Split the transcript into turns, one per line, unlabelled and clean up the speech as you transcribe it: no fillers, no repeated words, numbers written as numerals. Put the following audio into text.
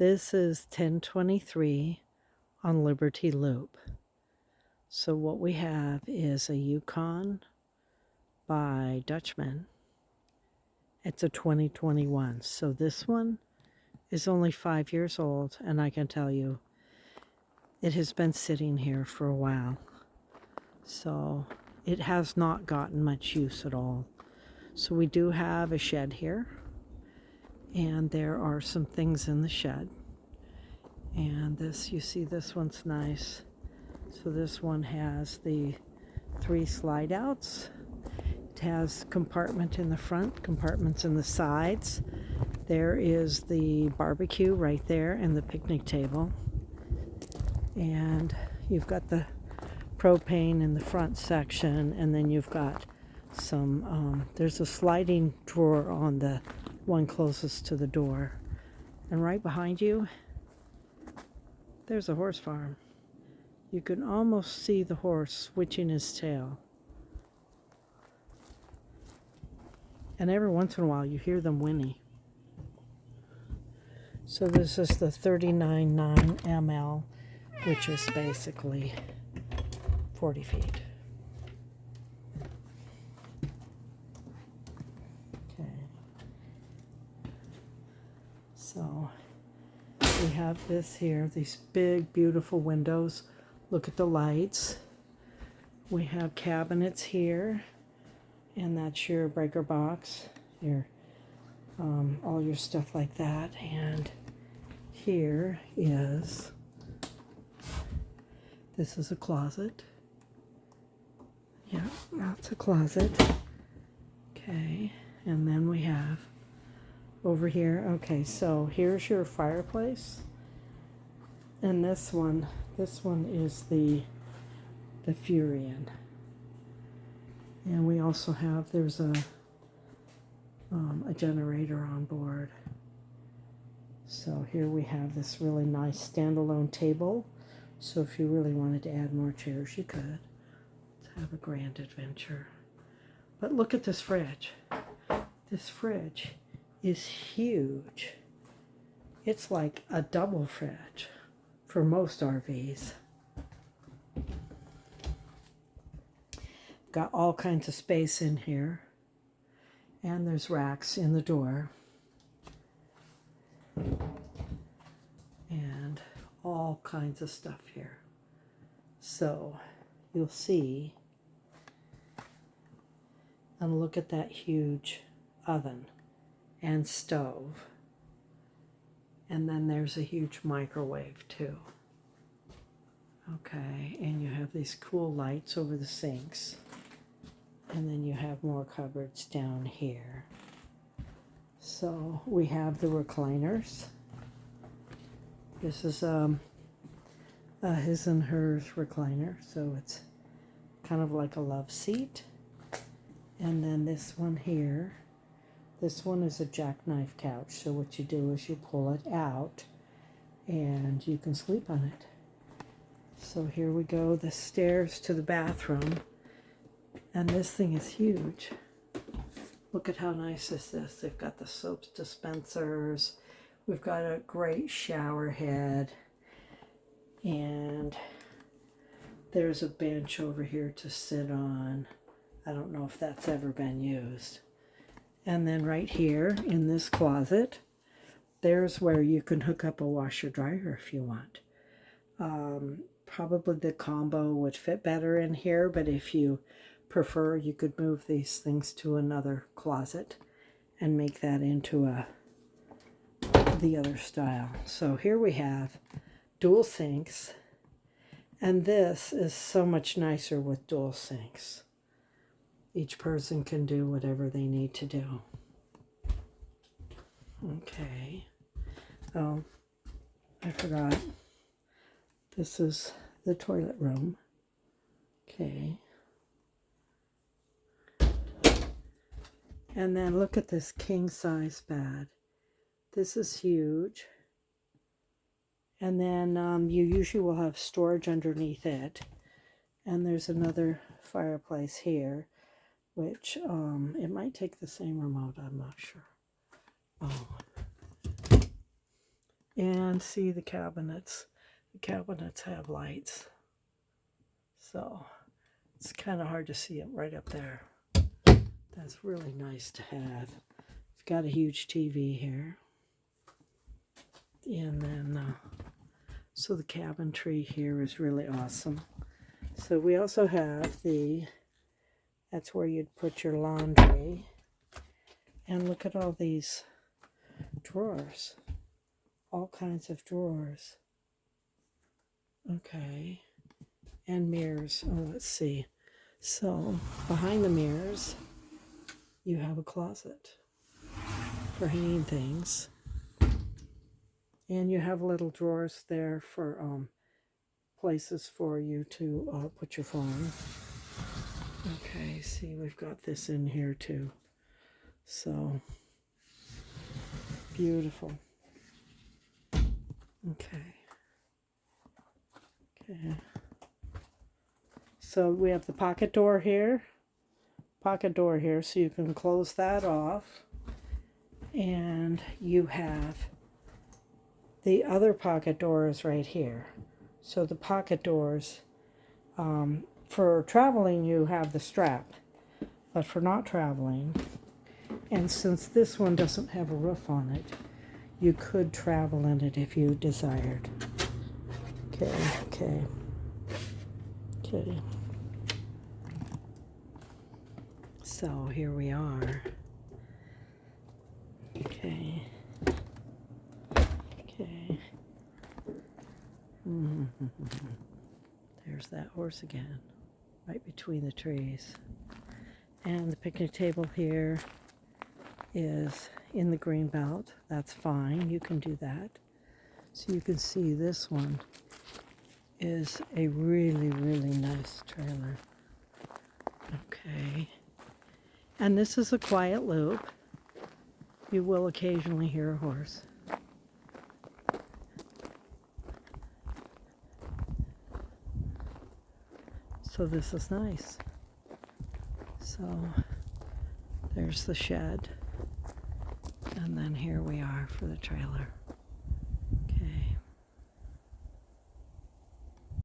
This is 1023 on Liberty Loop. So what we have is a Yukon by Dutchman. It's a 2021. So this one is only 5 years old, and I can tell you it has been sitting here for a while. So it has not gotten much use at all. So we do have a shed here, and there are some things in the shed. And this, you see, this one's nice. So this one has the 3 slide outs. It has compartment in the front, compartments in the sides. There is the barbecue right there and the picnic table. And you've got the propane in the front section, and then you've got some, there's a sliding drawer on the one closest to the door. And right behind you, there's a horse farm. You can almost see the horse switching his tail. And every once in a while you hear them whinny. So this is the 39.9 ml, which is basically 40 feet. Okay. So we have this here, these big, beautiful windows. Look at the lights. We have cabinets here, and that's your breaker box, your all your stuff like that. And here is, this is a closet. Yeah, that's a closet. Okay, and then we have over here, okay, so here's your fireplace. And this one is the Furion. And we also have, there's a generator on board. So here we have this really nice standalone table. So if you really wanted to add more chairs, you could. Let's have a grand adventure. But look at this fridge. This fridge is huge. It's like a double fridge for most RVs. Got all kinds of space in here. And there's racks in the door. And all kinds of stuff here. So you'll see, and look at that huge oven and stove. And then there's a huge microwave too. Okay, and you have these cool lights over the sinks. And then you have more cupboards down here. So we have the recliners. This is a his and hers recliner, so it's kind of like a love seat. And then this one here, this one is a jackknife couch. So what you do is you pull it out and you can sleep on it. So here we go, the stairs to the bathroom. And this thing is huge. Look at how nice this is. They've got the soap dispensers. We've got a great shower head. And there's a bench over here to sit on. I don't know if that's ever been used. And then right here in this closet, there's where you can hook up a washer dryer if you want. Probably the combo would fit better in here, but if you prefer, you could move these things to another closet and make that into the other style. So here we have dual sinks, and this is so much nicer with dual sinks. Each person can do whatever they need to do. Okay. Oh, I forgot. This is the toilet room. Okay. And then look at this king size bed. This is huge. And then you usually will have storage underneath it. And there's another fireplace here, which it might take the same remote, I'm not sure. Oh. And see the cabinets. The cabinets have lights. So it's kind of hard to see it right up there. That's really nice to have. It's got a huge TV here. And then, so the cabinetry here is really awesome. So we also have that's where you'd put your laundry. And look at all these drawers. All kinds of drawers. Okay. And mirrors. Oh, let's see. So behind the mirrors, you have a closet for hanging things. And you have little drawers there for places for you to put your phone. Okay, see, we've got this in here too. So, beautiful. Okay. Okay. So we have the pocket door here. So you can close that off. And you have the other pocket doors right here. So the pocket doors, for traveling you have the strap, but for not traveling, and since this one doesn't have a roof on it, you could travel in it if you desired. Okay. So here we are. Okay. There's that horse again, right between the trees. And the picnic table here is in the green belt. That's fine, you can do that. So you can see this one is a really, really nice trailer. Okay. And this is a quiet loop. You will occasionally hear a horse. So this is nice. So there's the shed. And then here we are for the trailer.